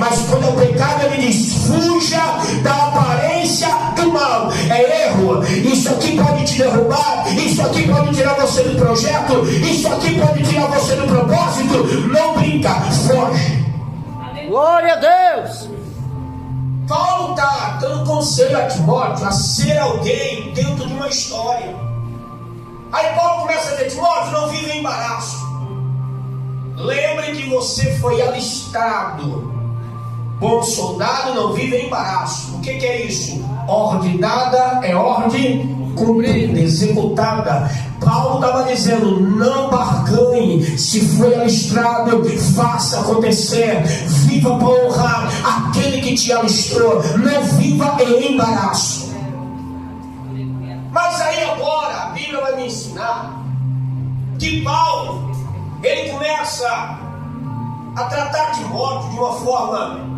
Mas quando é o pecado, ele diz: fuja da aparência do mal. É erro. Isso aqui pode te derrubar. Isso aqui pode tirar você do projeto. Isso aqui pode tirar você do propósito. Não brinca, foge. Glória a Deus. Paulo está dando conselho a Timóteo a ser alguém dentro de uma história. Aí Paulo começa a dizer: Timóteo, não vive em embaraço. Lembre que você foi alistado. Bom soldado não vive em embaraço. O que é isso? Ordem dada é ordem cumprida, executada. Paulo estava dizendo: não barganhe. Se foi alistrado, faça acontecer. Viva para honrar aquele que te alistou. Não viva em embaraço. Mas aí agora a Bíblia vai me ensinar que Paulo, ele começa a tratar Timóteo de uma forma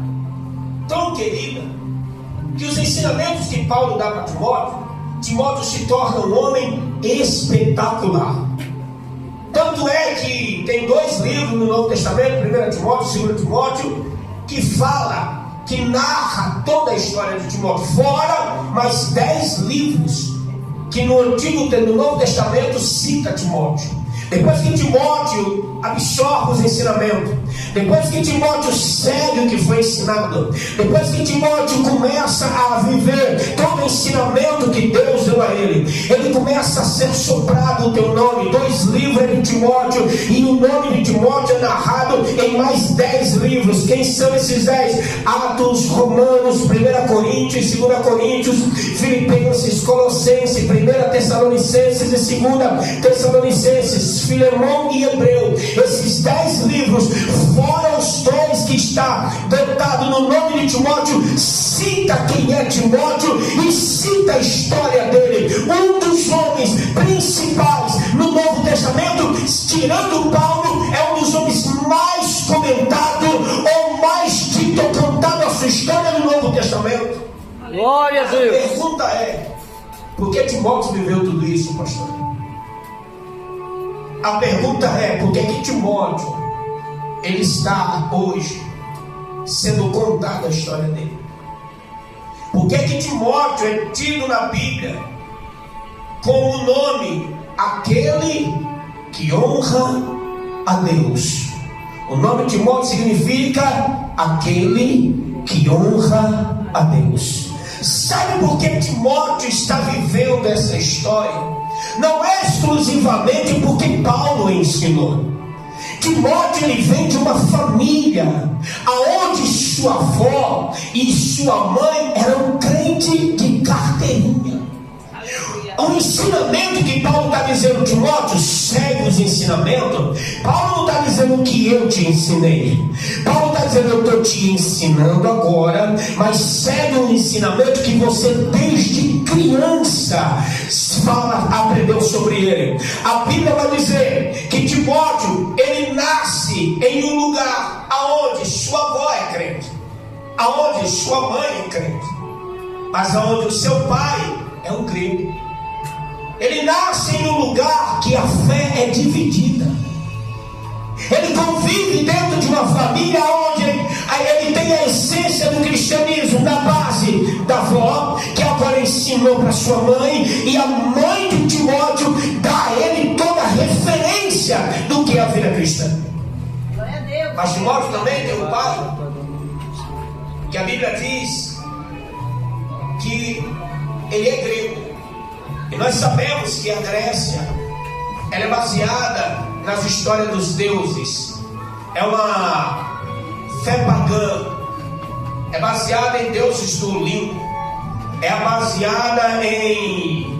tão querida, que os ensinamentos que Paulo dá para Timóteo se torna um homem espetacular. Tanto é que tem 2 livros no Novo Testamento, 1 Timóteo e 2 Timóteo, que fala, que narra toda a história de Timóteo, fora mais 10 livros que no Novo Testamento cita Timóteo. Depois que Timóteo absorve os ensinamentos, depois que Timóteo segue o que foi ensinado, depois que Timóteo começa a viver todo o ensinamento que Deus deu a ele começa a ser soprado o teu nome. 2 livros de Timóteo, e o nome de Timóteo é narrado em mais 10 livros. Quem são esses 10? Atos, Romanos, 1 Coríntios, 2 Coríntios, Filipenses, Colossenses, 1 Tessalonicenses e 2 Tessalonicenses, Filemão e Hebreu. Esses 10 livros, fora os 2 que está dotado no nome de Timóteo, cita quem é Timóteo e cita a história dele. Um dos homens principais no Novo Testamento, tirando Paulo, é um dos homens mais comentados ou mais dito ou contado a sua história no Novo Testamento. Glória a Deus. A pergunta é: por que Timóteo viveu tudo isso, pastor? A pergunta é: por que Timóteo, ele está hoje sendo contada a história dele? Por que Timóteo é tido na Bíblia como o nome aquele que honra a Deus? O nome de Timóteo significa aquele que honra a Deus. Sabe por que Timóteo está vivendo essa história? Não é exclusivamente porque Paulo ensinou. Timóteo, ele vem de uma família aonde sua avó e sua mãe eram crentes de carteirinha. O ensinamento que Paulo está dizendo: Timóteo, segue os ensinamentos. Paulo não está dizendo que eu te ensinei. Paulo está dizendo: eu estou te ensinando agora, mas segue um ensinamento que você desde criança aprendeu sobre ele. A Bíblia vai dizer que Timóteo, ele nasce em um lugar aonde sua avó é crente, aonde sua mãe é crente, mas aonde o seu pai é um crente. Ele nasce em um lugar que a fé é dividida. Ele convive dentro de uma família onde ele tem a essência do cristianismo na base da avó, que agora ensinou para sua mãe, e a mãe de Timóteo dá a ele toda a referência do que é a vida cristã. Mas Timóteo também tem um pai, que a Bíblia diz que ele é grego. E nós sabemos que a Grécia, ela é baseada nas histórias dos deuses. É uma fé pagã. É baseada em deuses do Olimpo. É baseada em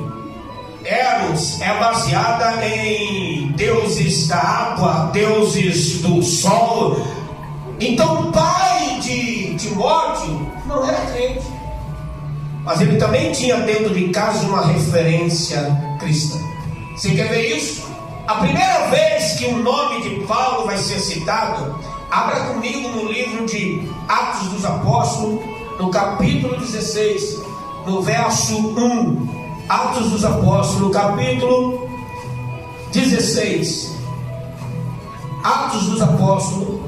Eros. É baseada em deuses da água, deuses do sol. Então o pai de Timóteo não era crente, mas ele também tinha dentro de casa uma referência cristã. Você quer ver isso? A primeira vez que o nome de Paulo vai ser citado, abra comigo no livro de Atos dos Apóstolos, no capítulo 16, no verso 1. Atos dos Apóstolos, no capítulo 16. Atos dos Apóstolos,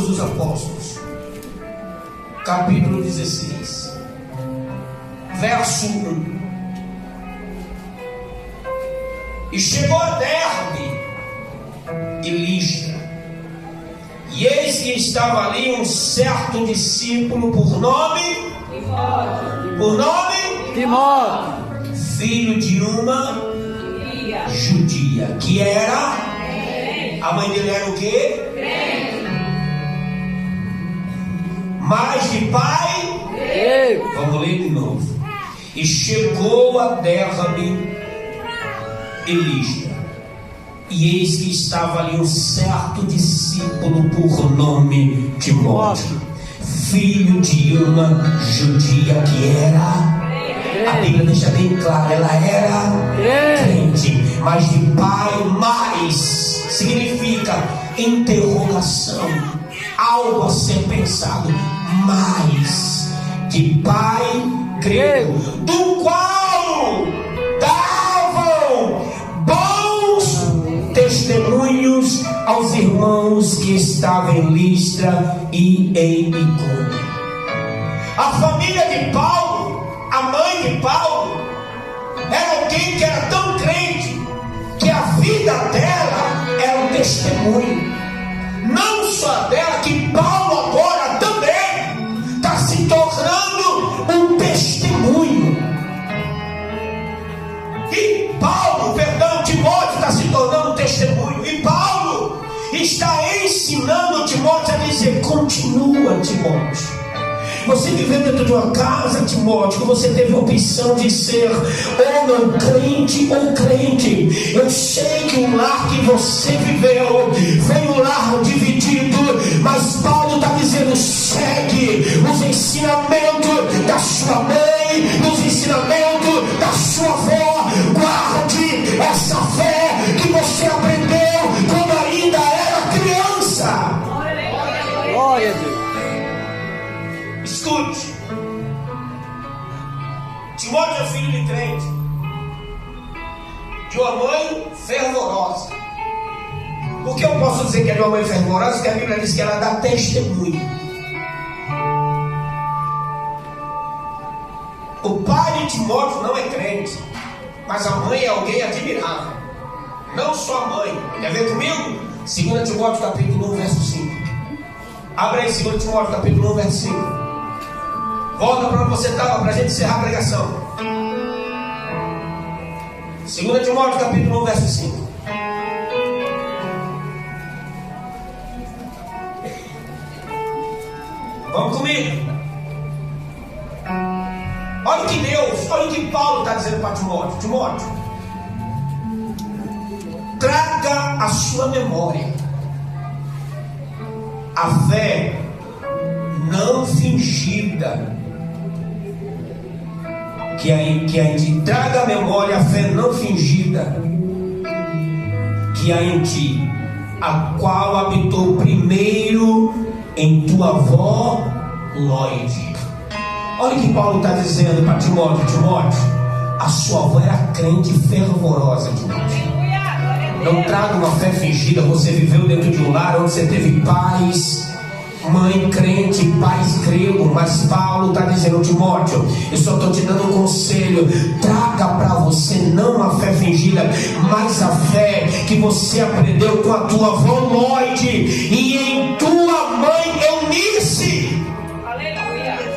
Atos dos Apóstolos, capítulo 16, verso 1. E chegou a Derbe e Listra, e eis que estava ali um certo discípulo por nome Timóteo, filho de uma judia, que era, a mãe dele era o quê? Mas de pai, vamos ler de novo. E chegou a Derbe e Listra, e eis que estava ali um certo discípulo por nome Timóteo, filho de uma judia, que era, a Bíblia deixa bem claro, ela era crente, mas de pai, mais significa interrogação, algo a ser pensado, mais de pai grego, do qual davam bons testemunhos aos irmãos que estavam em Listra e em Icônio. A família de Paulo, a mãe de Paulo, era alguém que era tão crente que a vida dela era um testemunho, não só dela, que Paulo agora também está se tornando um testemunho. E Paulo, Timóteo está se tornando um testemunho, e Paulo está ensinando Timóteo a dizer: continua, Timóteo. Você viveu dentro de uma casa, Timóteo, você teve a opção de ser ou não crente ou crente. Eu sei que o lar que você viveu foi um lar dividido, mas Paulo está dizendo: segue os ensinamentos da sua mãe, os ensinamentos da sua avó, guarde essa fé que você aprendeu quando ainda era criança. Glória a Deus. Escute, Timóteo é filho de crente, de uma mãe fervorosa. Por que eu posso dizer que é de uma mãe fervorosa? Porque a Bíblia diz que ela dá testemunho. O pai de Timóteo não é crente, mas a mãe é alguém admirável. Não só a mãe. Quer ver comigo? 2 Timóteo capítulo 1, verso 5. Abre aí 2 Timóteo capítulo 1, verso 5. Volta para onde você estava, para a gente encerrar a pregação. 2 Timóteo capítulo 1, verso 5. Vamos comigo. Olha o que Deus, olha o que Paulo está dizendo para Timóteo. Timóteo, traga a sua memória a fé não fingida, traga à memória a fé não fingida que há em ti, a qual habitou primeiro em tua avó Lóide. Olha o que Paulo está dizendo para Timóteo. Timóteo, a sua avó era crente fervorosa, Timóteo. Não traga uma fé fingida. Você viveu dentro de um lar onde você teve pais, mãe crente, pais grego, mas Paulo está dizendo: Timóteo, eu só estou te dando um conselho. Traga para você não uma fé fingida, mas a fé que você aprendeu com a tua avó Lóide e em tua mãe Eunice.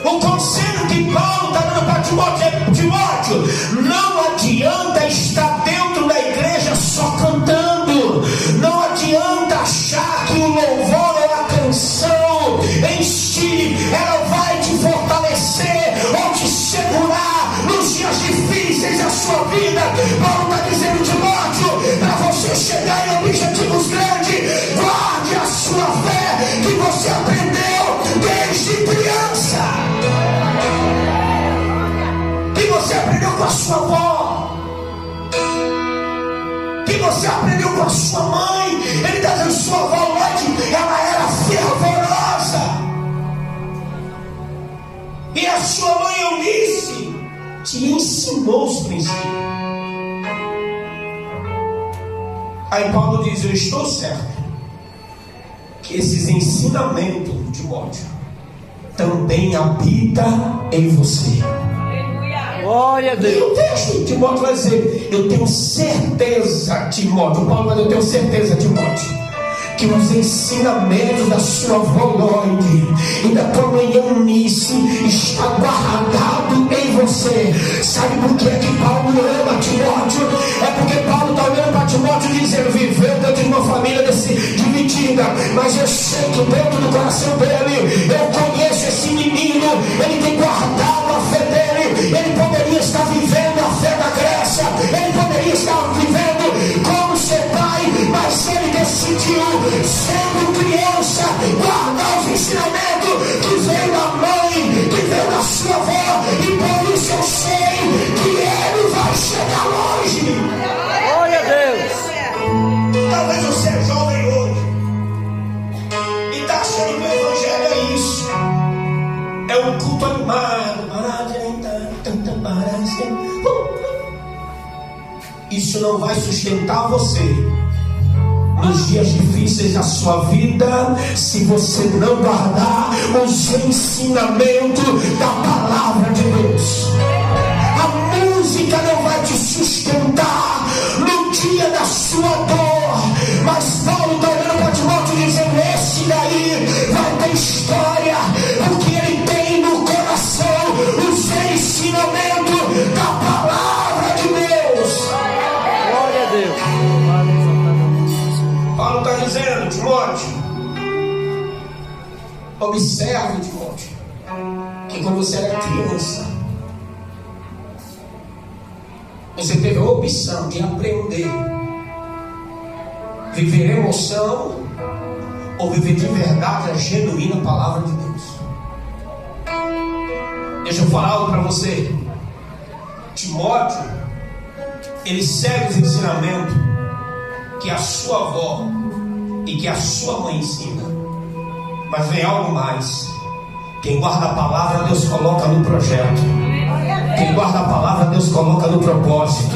O conselho que Paulo está dando para Timóteo é: Timóteo, não adianta estar dentro da igreja só cantando. Não adianta achar que o louvor é a canção em si, ela vai te fortalecer ou te segurar nos dias difíceis da sua vida. Paulo está dizendo: Timóteo, para você chegar em objetivos grandes, guarde a sua fé que você aprendeu desde criança, que você aprendeu com a sua avó, que você aprendeu com a sua mãe. Ele está dizendo: sua avó Lóide, ela era fervorosa, e a sua mãe Eunice te ensinou os princípios. Aí Paulo diz: eu estou certo, que esses ensinamentos, Timóteo, também habita em você. Glória a E Deus. o texto, Timóteo vai dizer: eu tenho certeza, Timóteo. Paulo vai dizer: eu tenho certeza, Timóteo, que os ensinamentos da sua avó Lloyd e da tua mãe Eunice está guardado em você. Sabe por que Paulo ama Timóteo? É porque Paulo está olhando para Timóteo e diz: ele viveu dentro de uma família dividida, mas eu sei que dentro do coração dele, eu conheço esse menino, ele tem guardado a fé dele. Ele poderia estar vivendo a fé da Grécia, ele poderia estar vivendo como ser pai, mas ele decidiu, sendo criança, guardar os ensinamentos que veio da mãe, que veio da sua avó, e por isso eu sei que ele vai chegar longe. Glória a Deus. Talvez você é jovem hoje e está achando que o evangelho é isso, é um culto animado. Isso não vai sustentar você nos dias difíceis da sua vida, se você não guardar os ensinamentos da palavra de Deus. A música não vai te sustentar no dia da sua dor, mas Paulo está olhando para Timóteo dizendo: esse daí vai ter história, porque ele tem no coração os ensinamentos da palavra de Deus. Glória a Deus. Paulo está dizendo: Timóteo, observe, Timóteo, que quando você era criança, você teve a opção de aprender, viver emoção ou viver de verdade a genuína palavra de Deus. Deixa eu falar algo para você. Timóteo, ele segue os ensinamentos que a sua avó e que a sua mãe ensina, mas vem algo mais. Quem guarda a palavra, Deus coloca no projeto. Quem guarda a palavra, Deus coloca no propósito.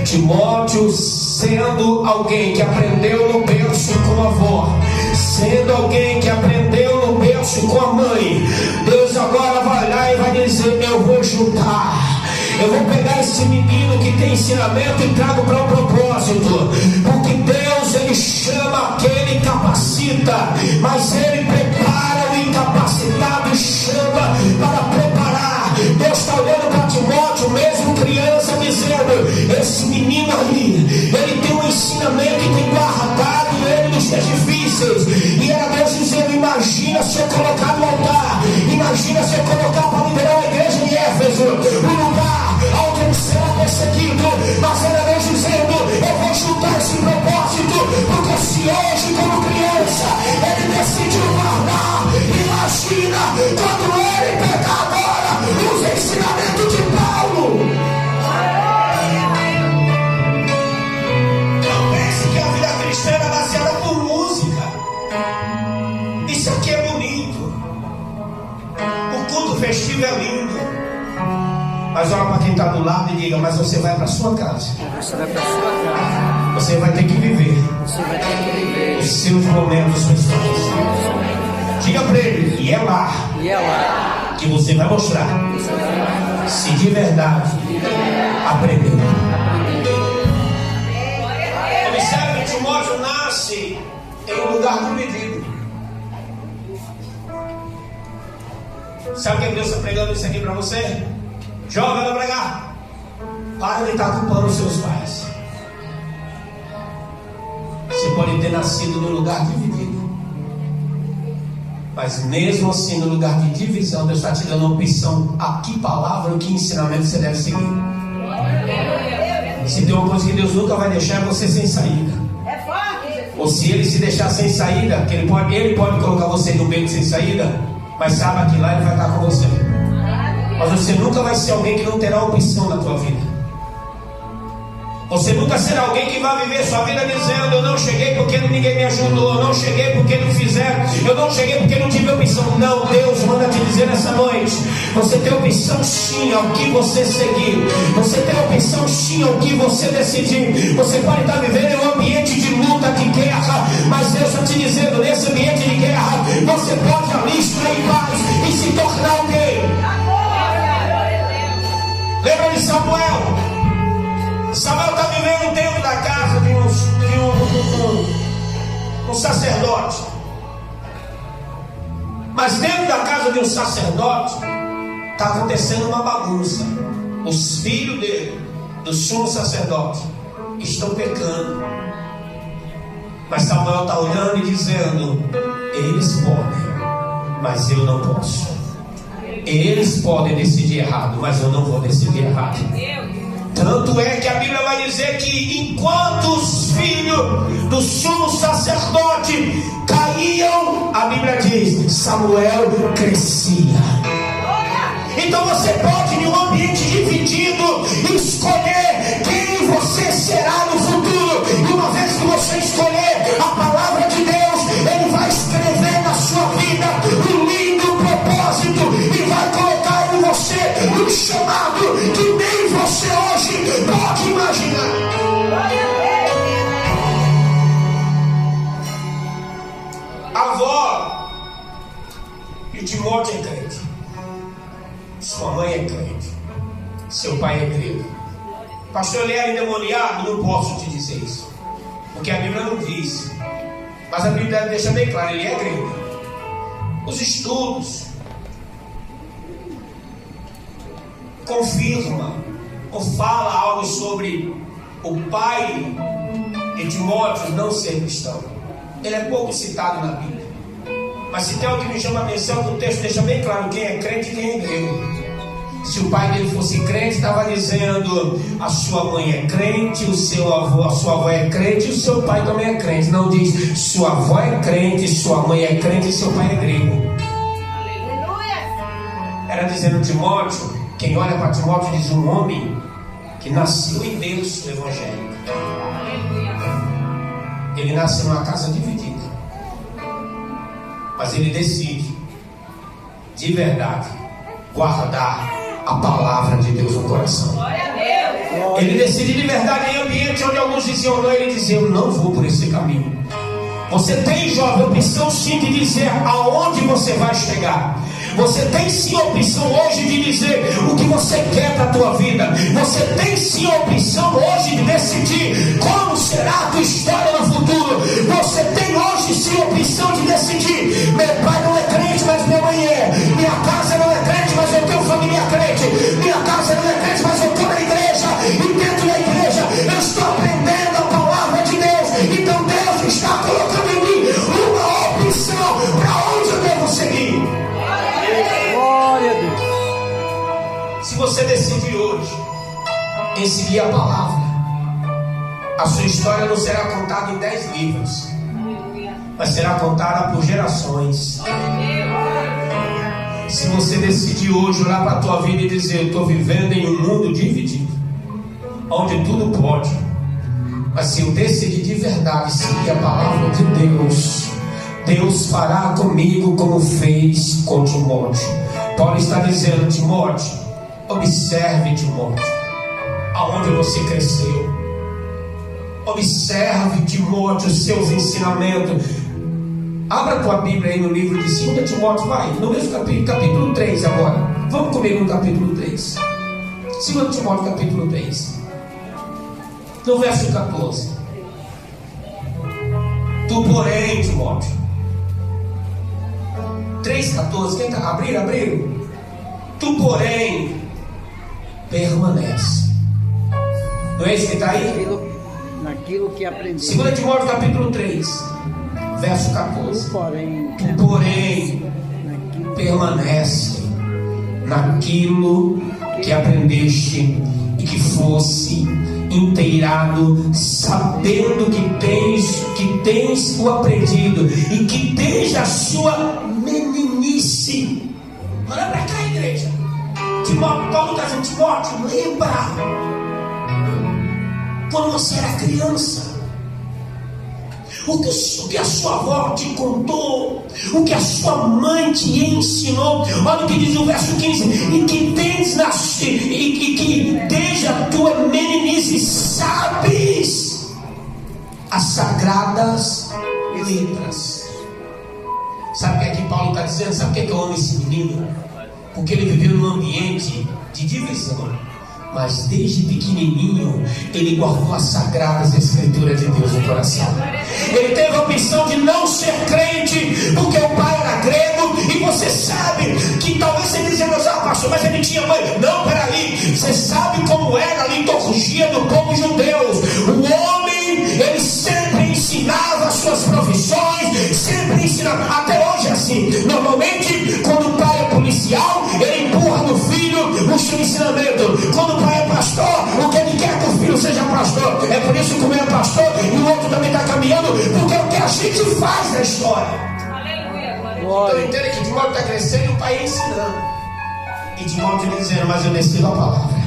Timóteo, sendo alguém que aprendeu no berço com a avó, sendo alguém que aprendeu no berço com a mãe, Deus agora vai lá e vai dizer: eu vou juntar, eu vou pegar esse menino que tem ensinamento e trago para um propósito, porque Deus, ele chama aquele e capacita, mas ele prepara o incapacitado e chama para preparar. Deus está olhando para Timóteo, mesmo criança, dizendo: esse menino aí, ele tem um ensinamento e tem guardado ele nos dias difíceis. E era Deus dizendo: imagina se eu colocar no altar, imagina se eu colocar para liderar a igreja de Éfeso, um lugar onde ele será perseguido, mas era Deus dizendo: eu vou juntar esse propósito, porque se hoje, como criança, ele decidiu guardar, imagina quando ele pegar agora os ensinamentos de Paulo. Não pense que a vida cristã é baseada por música. Isso aqui é bonito, o culto festivo é lindo, mas olha para quem está do lado e diga: mas você vai para a sua casa. Você vai para a sua casa. Você vai ter que viver. Você vai ter que viver os seus momentos pessoais. Diga para ele: e é lá que você vai mostrar se de verdade aprendeu. Observe que Timóteo nasce em um lugar dividido. Sabe o que Deus está pregando isso aqui para você? Jovem, vai pregar. Para de estar culpando os seus pais. Você pode ter nascido num lugar dividido, mas mesmo assim, no lugar de divisão, Deus está te dando uma opção: a que palavra, que ensinamento você deve seguir. Se tem uma coisa que Deus nunca vai deixar, é você sem saída. Ou se Ele se deixar sem saída, que ele pode colocar você no meio sem saída, mas saiba que lá Ele vai estar com você. Mas você nunca vai ser alguém que não terá opção na tua vida. Você nunca será alguém que vai viver sua vida dizendo: eu não cheguei porque ninguém me ajudou, eu não cheguei porque não fizeram, eu não cheguei porque não tive opção. Não, Deus manda te dizer nessa noite: você tem opção sim ao que você seguir, você tem opção sim ao que você decidir. Você pode estar vivendo em um ambiente de luta, de guerra, mas Deus está te dizendo: nesse ambiente de guerra, você pode ali estar em paz e se tornar alguém. Lembra de Samuel? Samuel está vivendo dentro da casa de um sacerdote. Mas dentro da casa de um sacerdote está acontecendo uma bagunça. Os filhos dele, do sumo sacerdote, estão pecando. Mas Samuel está olhando e dizendo: eles podem, mas eu não posso. Eles podem decidir errado, mas eu não vou decidir errado. Tanto é que a Bíblia vai dizer que enquanto os filhos do sumo sacerdote caíam, a Bíblia diz: Samuel crescia. Então você pode, em um ambiente dividido, escolher quem você será no futuro. E uma vez que você escolher a palavra de Deus, Ele vai escrever na sua vida um lindo propósito e vai colocar em você um chamado que nem você hoje pode imaginar. A avó de Timóteo é crente, sua mãe é crente, seu pai é grego. Pastor, ele era endemoniado? Não posso te dizer isso, porque a Bíblia não diz, mas a Bíblia deixa bem claro: ele é grego. Os estudos confirma ou fala algo sobre o pai de Timóteo não ser cristão. Ele é pouco citado na Bíblia, mas se tem algo que me chama a atenção, que o texto deixa bem claro quem é crente e quem é grego. Se o pai dele fosse crente, estava dizendo: a sua mãe é crente, o seu avô, a sua avó é crente, e o seu pai também é crente. Não diz: sua avó é crente, sua mãe é crente e seu pai é grego. Era dizendo Timóteo. Quem olha para Timóteo diz: um homem que nasceu em berço evangélico. Ele nasce numa casa dividida, mas ele decide de verdade guardar a palavra de Deus no coração. Ele decide de verdade em ambiente onde alguns diziam não, ele dizia: eu não vou por esse caminho. Você tem, jovem, opção sim de dizer aonde você vai chegar. Você tem sim a opção hoje de dizer o que você quer para a tua vida. Você tem sim a opção hoje de decidir como será a tua história no futuro. Você tem hoje sim a opção de decidir: meu pai não é crente, mas minha mãe é. Minha casa não é crente, mas eu tenho família crente. Minha casa não é crente, mas eu estou na igreja. E dentro da igreja eu estou aprendendo a palavra de Deus. Então Deus está colocando em mim uma opção para onde eu devo seguir. Glória a Deus. Se você decidir hoje em seguir a palavra, a sua história não será contada em 10 livros, mas será contada por gerações. Se você decidir hoje olhar para a tua vida e dizer: eu estou vivendo em um mundo dividido, onde tudo pode, mas se eu decidir de verdade seguir a palavra de Deus, Deus fará comigo como fez com Timóteo. Paulo está dizendo: Timóteo, observe, Timóteo, aonde você cresceu. Observe, Timóteo, os seus ensinamentos. Abra a tua Bíblia aí no livro de 2 Timóteo, vai, no mesmo capítulo 3 agora. Vamos comigo no capítulo 3. 2 Timóteo, capítulo 3. No verso 14. Tu, porém, Timóteo. 3,14. Quem está? Abriram? Tu, porém, permanece. Não é isso que está aí? Naquilo que aprendeu. 2 Timóteo, capítulo 3, verso 14. Tu, porém, permanece naquilo que aprendeste e que fosse inteirado, sabendo que tens o aprendido e que desde a sua meninice. Olha para cá, igreja. Paulo está dizendo: Timóteo, lembra quando você era criança. O que a sua avó te contou, o que a sua mãe te ensinou. Olha o que diz o verso 15: e que tens nascido, e que desde a tua meninice sabes as sagradas letras. Sabe o que é que Paulo está dizendo? Sabe o que é que eu amo esse menino? Porque ele viveu num ambiente de divisão, mas desde pequenininho ele guardou as sagradas escrituras de Deus no coração. Ele teve a opção de não ser crente porque o pai era grego. E você sabe que talvez você dizendo: ah, pastor, mas ele tinha mãe. Não, peraí, você sabe como era a liturgia do povo judeu. O homem, ele sempre ensinava as suas profissões, sempre ensinava. Até hoje é assim. Normalmente quando o pai é policial, ele empurra no filho o seu ensinamento. Quando o pai é pastor, o que ele quer que o filho seja pastor. É por isso que um é pastor e o outro também está caminhando, porque é o que a gente faz na história. Então entenda que Timóteo está crescendo e o pai ensinando. E Timóteo dizendo: mas eu desci a palavra.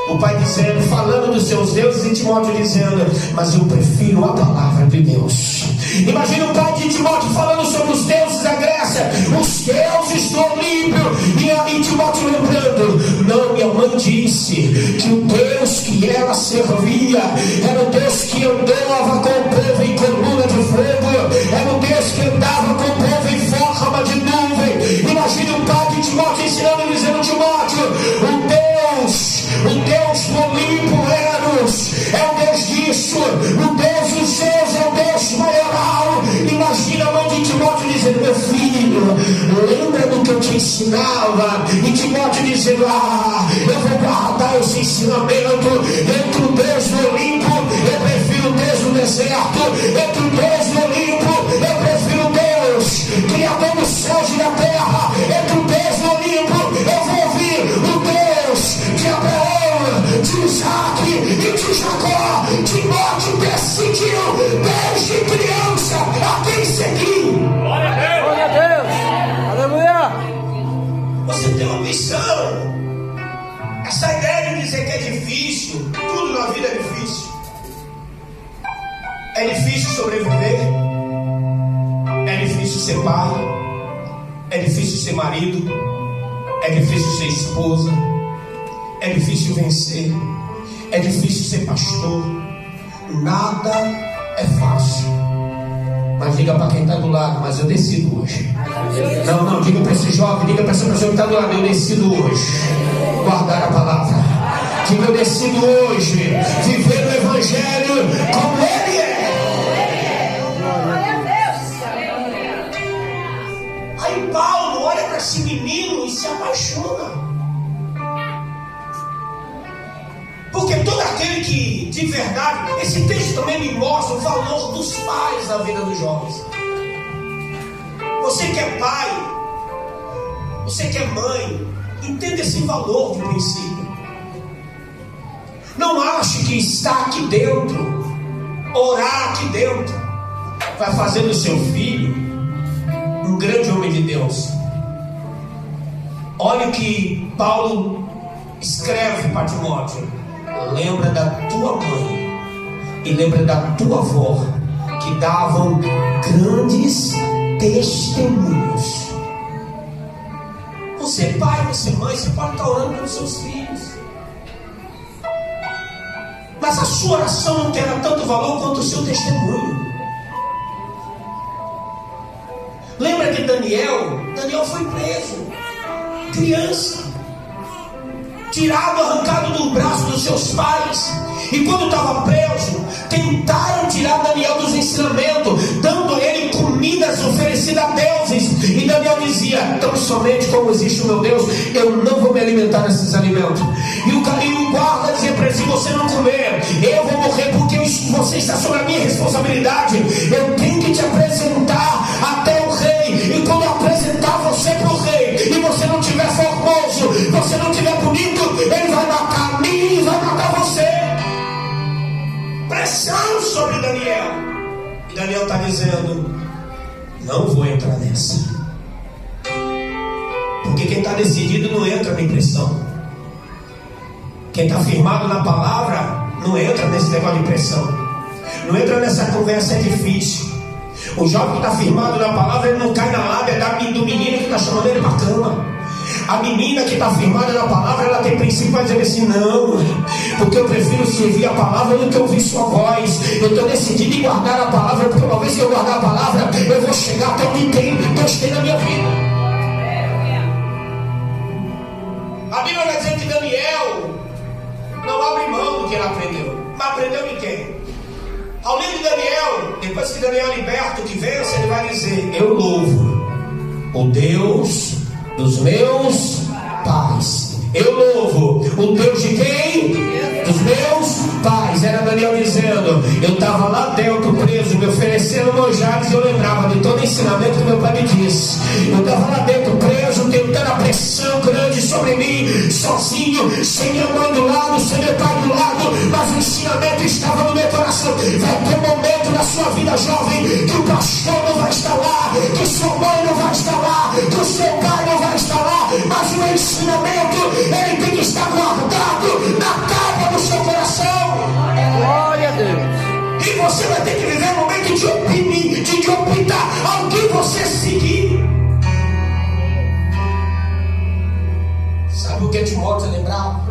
O pai dizendo, falando dos seus deuses, e Timóteo dizendo: mas eu prefiro a palavra de Deus. Imagina o pai de Timóteo falando sobre os deuses da Grécia, os deuses do Olímpio, e Timóteo lembrando: não, minha mãe disse que o Deus que ela servia era o Deus que andava com o povo em coluna de fogo, era o Deus que andava com o povo em forma de nuvem. Imagina o pai de Timóteo ensinando e dizendo: Timóteo, o Deus do Olimpo Eros é o Deus disso, o Deus dos céus é o Deus maioral. Imagina a mãe de Timóteo dizendo: meu filho, lembra do que eu te ensinava? E Timóteo dizendo: eu vou guardar esse ensinamento. Entre o Deus do Olimpo, eu prefiro o Deus do deserto. Entre o Deus do Olimpo, eu prefiro o Deus criador dos céus e da terra. Entre o Deus do Olimpo, eu vou ouvir o Deus de Abraão, de Isaac e de Jacó. Timóteo decidiu desde criança a quem seguir. Glória a Deus! Aleluia! Você tem uma missão. Essa ideia de dizer que é difícil, tudo na vida é difícil. É difícil sobreviver, é difícil ser pai, é difícil ser marido, é difícil ser esposa, é difícil vencer, é difícil ser pastor. Nada é fácil. Mas diga para quem está do lado: mas eu decido hoje. Não, diga para esse jovem, diga para essa pessoa que está do lado: eu decido hoje guardar a palavra. Diga: eu decido hoje viver o evangelho como ele é. Aí Paulo olha para esse menino e se apaixona. Porque todo aquele que, de verdade, esse texto também me mostra o valor dos pais na vida dos jovens. Você que é pai, você que é mãe, entenda esse valor de princípio. Não ache que estar aqui dentro, orar aqui dentro, vai fazer do seu filho um grande homem de Deus. Olha o que Paulo escreve para Timóteo: lembra da tua mãe e lembra da tua avó, que davam grandes testemunhos. Você pai, você mãe, você pode estar orando pelos seus filhos, mas a sua oração não terá tanto valor quanto o seu testemunho. Lembra de Daniel? Daniel foi preso, criança, tirado, arrancado do braço dos seus pais. E quando estava preso, tentaram tirar Daniel dos ensinamentos, dando a ele comidas oferecidas a deuses. E Daniel dizia: tão somente como existe o meu Deus, eu não vou me alimentar desses alimentos. E o guarda dizia para ele: se você não comer, eu vou morrer, porque você está sob a minha responsabilidade. Eu tenho que te apresentar até o rei. E quando eu apresentar você para o rei, e você não tiver formoso, você não tiver bonito, ele vai matar a mim e vai matar você. Pressão sobre Daniel. E Daniel está dizendo: não vou entrar nessa. Porque quem está decidido não entra em pressão. Quem está firmado na palavra Não entra nesse negócio de pressão. Não entra nessa conversa, é difícil. O jovem que está firmado na palavra, ele não cai na lábia do menino que está chamando ele para a cama. A menina que está firmada na palavra, ela tem princípio para dizer assim: não, porque eu prefiro servir a palavra do que ouvir sua voz. Eu estou decidido em guardar a palavra, porque uma vez que eu guardar a palavra, eu vou chegar até onde Deus tem na minha vida. A Bíblia vai dizer que Daniel não abre mão do que ele aprendeu. Mas aprendeu de quem? Ao livro de Daniel, depois que Daniel é liberto, que vence, ele vai dizer: eu louvo o Deus dos meus pais. Eu louvo o Deus de quem? Dos meus pais. Era Daniel dizendo: eu estava lá dentro preso, me oferecendo manjares, e eu lembrava de todo o ensinamento que meu pai me disse. Eu estava lá dentro preso, tentando a pressão grande sobre mim, sozinho, sem minha mãe do lado, sem meu pai do lado, mas o ensinamento estava no meu coração. Vai ter um momento na sua vida, jovem, que o pastor não vai estar lá, que sua mãe não vai estar lá, que o seu pai não vai estar lá, mas o ensinamento, ele tem que estar guardado na tábua do seu coração. Glória a Deus. E você vai ter que viver um momento de optar ao que você seguir. Sabe o que Timóteo lembrava?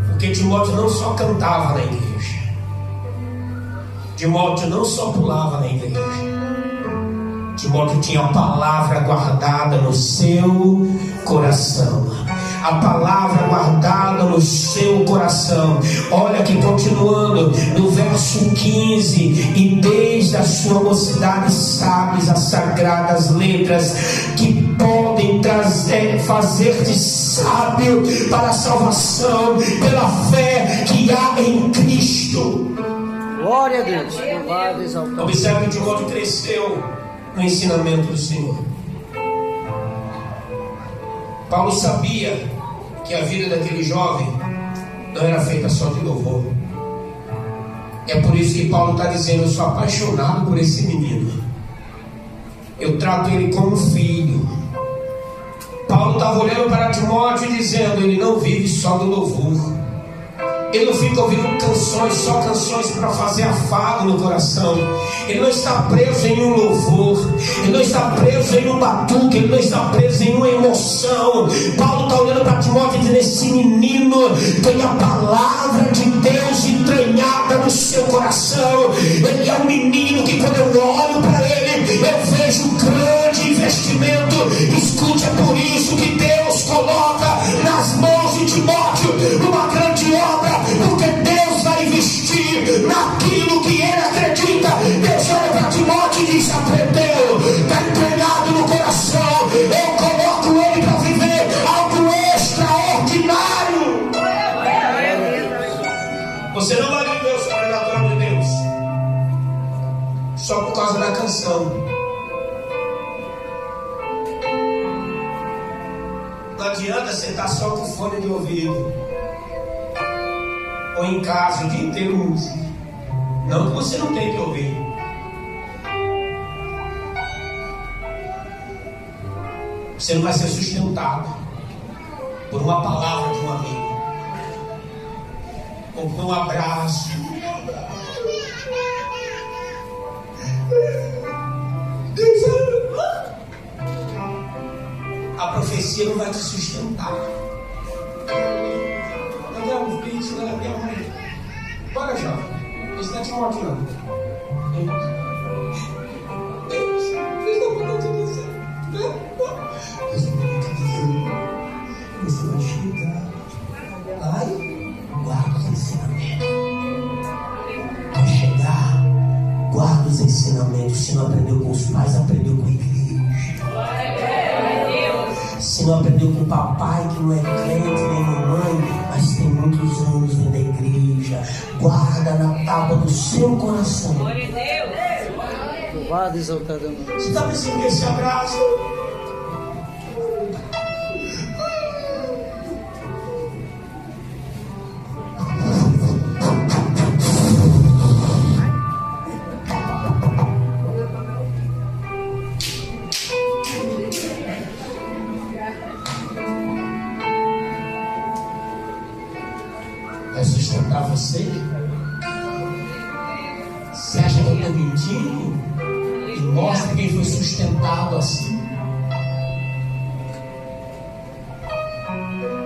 Porque Timóteo não só cantava na igreja, Timóteo não só pulava na igreja, Timóteo tinha a palavra guardada no seu coração. A palavra guardada no seu coração. Olha que continuando no verso 15: e desde a sua mocidade sabes as sagradas letras que podem fazer-te sábio para a salvação pela fé que há em Cristo. Glória a Deus. Louvado, exaltado. Observe que Timóteo cresceu no ensinamento do Senhor. Paulo sabia que a vida daquele jovem não era feita só de louvor. É por isso que Paulo está dizendo: eu sou apaixonado por esse menino, eu trato ele como filho. Paulo estava olhando para Timóteo e dizendo: ele não vive só do louvor, ele não fica ouvindo canções, só canções para fazer afago no coração. Ele não está preso em um louvor, ele não está preso em um batuque, ele não está preso em uma emoção. Paulo está olhando para Timóteo e dizendo: esse menino tem a palavra de Deus entranhada no seu coração. Ele é um menino que, quando eu olho para ele, eu vejo um grande investimento. Escute, é por isso que Deus coloca nas mãos de Timóteo uma grande obra, porque Deus vai investir naquilo que ele acredita. Deus olha para Timóteo e diz: aprendeu, está entregado no coração, eu coloco ele para viver algo extraordinário. Você não vai viver o sobrenatural de Deus só por causa da canção. Não adianta você estar só com fone de ouvido, ou em casa o dia inteiro música. Não que você não tem que ouvir. Você não vai ser sustentado por uma palavra de um amigo, ou por um abraço. A profecia não vai te sustentar. Bora, jovem. Esse não é Timóteo, não. Deus não te dizer. Você vai chegar. Vai, guarda os ensinamentos. Vai chegar, guarda os ensinamentos. Se não aprendeu com os pais, aprendeu com a igreja. Se não aprendeu com o papai, que não é crente nem mamãe, mas tem muitos anos dentro da igreja, guarda na tábua do seu coração. Glória a Deus. Louvado, exaltado. Você está pensando que esse abraço vai sustentar você? Você acha que eu estou mentindo? E mostra quem foi sustentado assim.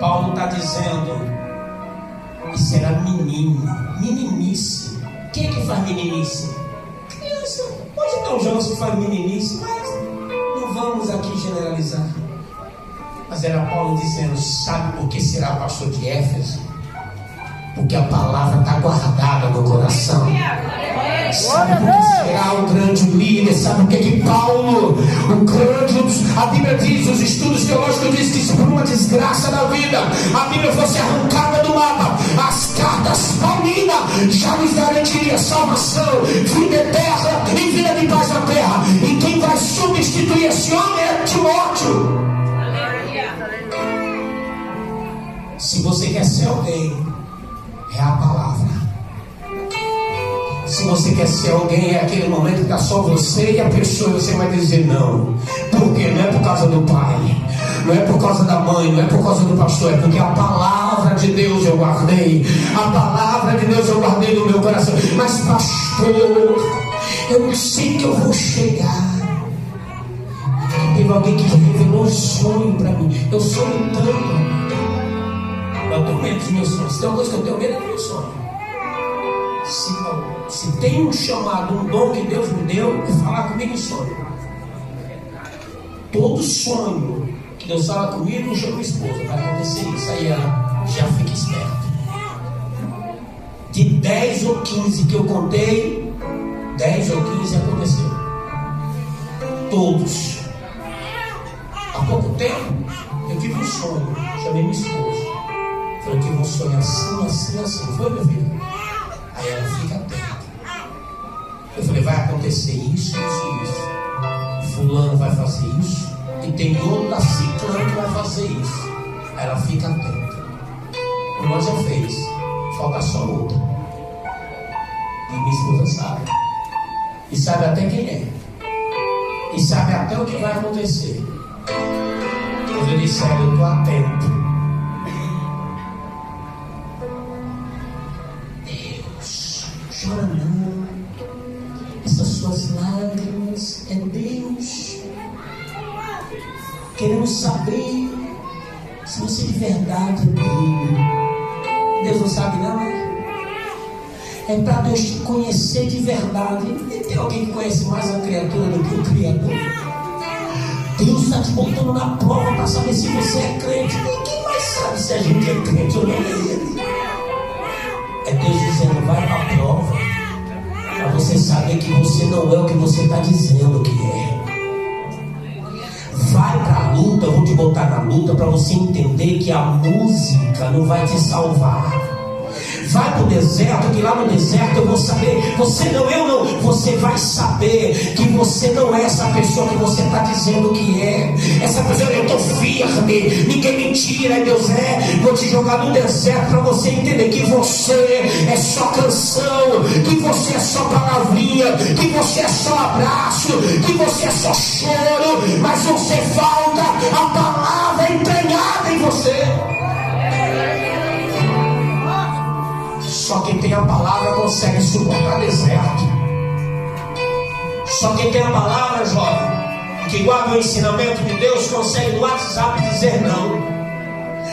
Paulo está dizendo: isso era menino, meninice. Quem é que faz meninice? Criança. Pode ter um jovem que faz meninice, mas não vamos aqui generalizar. Mas era Paulo dizendo: sabe por que será pastor de Éfeso? Porque a palavra está guardada no coração. Sabe por que será um grande líder? Sabe por que Paulo, o grande, a Bíblia diz, os estudos teológicos dizem que se por uma desgraça da vida a Bíblia fosse arrancada do mapa, as cartas paulinas já nos garantiria salvação, vida eterna e vida de paz na terra. E quem vai substituir esse homem é Timóteo. Se você quer ser alguém, é a palavra. Se você quer ser alguém, é aquele momento que está só você e a pessoa, você vai dizer não. Por quê? Não é por causa do pai, não é por causa da mãe, não é por causa do pastor, é porque a palavra de Deus eu guardei. A palavra de Deus eu guardei no meu coração. Mas pastor, eu não sei que eu vou chegar. Teve alguém que revelou um sonho para mim. Eu sonho tanto. Eu tenho medo dos meus sonhos. Se tem uma coisa que eu tenho medo é do meu sonho. Se tem um chamado, um dom que Deus me deu, é falar comigo em sonho. Todo sonho que Deus fala comigo, eu chamo minha esposa. Vai acontecer isso. Aí ela já fica esperta. De 10 ou 15 que eu contei, 10 ou 15 aconteceu. Todos. Há pouco tempo, eu tive um sonho. Chamei minha esposa. Falei: eu tive um sonho assim, assim, assim. Foi, meu filho? Aí ela fica atenta. Eu falei: vai acontecer isso, isso e isso. Fulano vai fazer isso. E tem outro da ciclano que vai fazer isso. Aí ela fica atenta. Uma já fez. Falta só outra. E minha esposa sabe. E sabe até quem é. E sabe até o que vai acontecer. Eu disse: olha, eu estou atento. Chora não. Essas suas lágrimas é Deus querendo saber se você de verdade é dele. Deus não sabe não, é para Deus te conhecer de verdade. E tem alguém que conhece mais a criatura do que o Criador? Deus está te botando na prova para saber se você é crente. Ninguém mais sabe se a gente é crente ou não é ele. É Deus dizendo: vai para a prova, para você saber que você não é o que você está dizendo que é. Vai para a luta, eu vou te botar na luta para você entender que a música não vai te salvar. Vai para o deserto, que lá no deserto eu vou saber. Você não, eu não. Você vai saber que você não é essa pessoa que você está dizendo que é. Essa pessoa: eu estou firme, ninguém me tira. E Deus: vou te jogar no deserto para você entender que você é só canção, que você é só palavrinha, que você é só abraço, que você é só choro. Mas você falta a palavra entranhada em você. Só quem tem a palavra consegue suportar deserto. Só quem tem a palavra, jovem, que guarda o ensinamento de Deus, consegue no WhatsApp dizer não.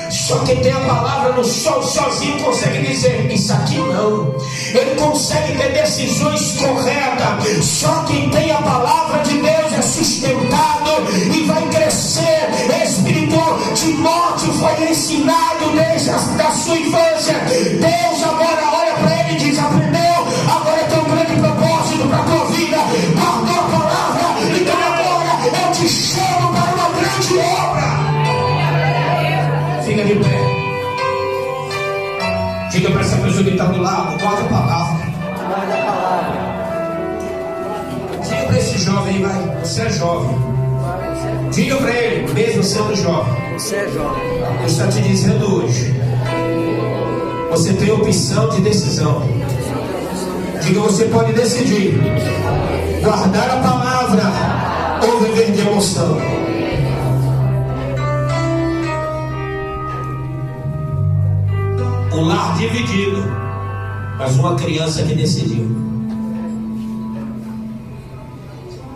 Só quem tem a palavra no sol sozinho consegue dizer: isso aqui não. Ele consegue ter decisões corretas. Só quem tem a palavra de Deus é sustentado e vai crescer espiritual. Timóteo foi ensinado desde a sua infância. Deus agora olha para ele e diz: aprendeu, agora tem um grande propósito para a tua vida. Guardou a palavra, então agora eu te chamo para uma grande obra. Fica de pé. Diga para essa pessoa que está do lado: guarda a palavra. Guarda a palavra. Diga para esse jovem aí, vai. Você é jovem. Diga para ele, mesmo sendo jovem. Você é jovem. Deus está te dizendo hoje: você tem opção de decisão. Diga: você pode decidir guardar a palavra ou viver de emoção. O lar dividido, mas uma criança que decidiu.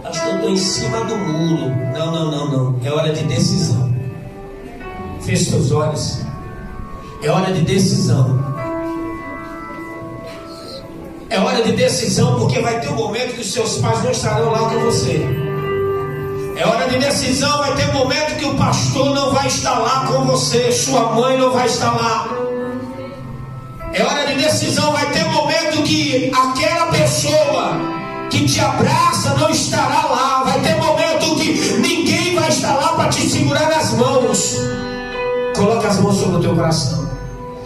Acho que eu estou em cima do muro. Não. É hora de decisão. Feche seus olhos. É hora de decisão. É hora de decisão, porque vai ter um momento que os seus pais não estarão lá com você. É hora de decisão, vai ter um momento que o pastor não vai estar lá com você, sua mãe não vai estar lá. É hora de decisão, vai ter um momento que aquela pessoa que te abraça não estará lá. Vai ter um momento que ninguém vai estar lá para te segurar nas mãos. Coloque as mãos sobre o teu coração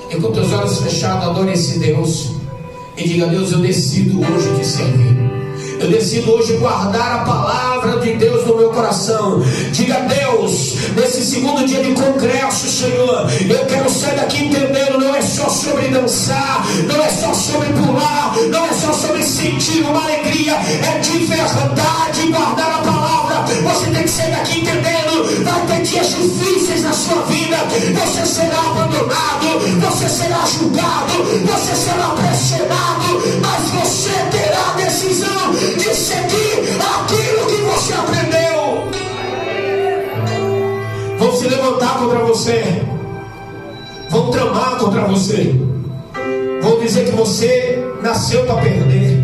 e com teus olhos fechados adore esse Deus e diga: Deus, eu decido hoje te servir. Eu decido hoje guardar a palavra de Deus no meu coração. Diga: Deus, nesse segundo dia de congresso, Senhor, eu quero sair daqui entendendo, não é só sobre dançar, não é só sobre pular, não é só sobre sentir uma alegria, é de verdade guardar a palavra. Você tem que sair daqui entendendo, vai ter dias difíceis na sua vida, você será abandonado, você será julgado, você será pressionado, mas você terá a decisão de seguir aquilo que você aprendeu. Vão se levantar contra você, vão tramar contra você, vão dizer que você nasceu para perder,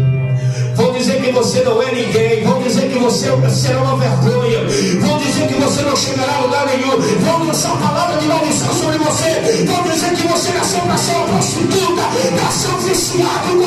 vão dizer que você não é ninguém, vão dizer que você será uma vergonha, vão dizer que você não chegará a lugar nenhum, vão lançar palavra de maldição sobre você, vão dizer que você nasceu para ser uma prostituta, para ser um viciado,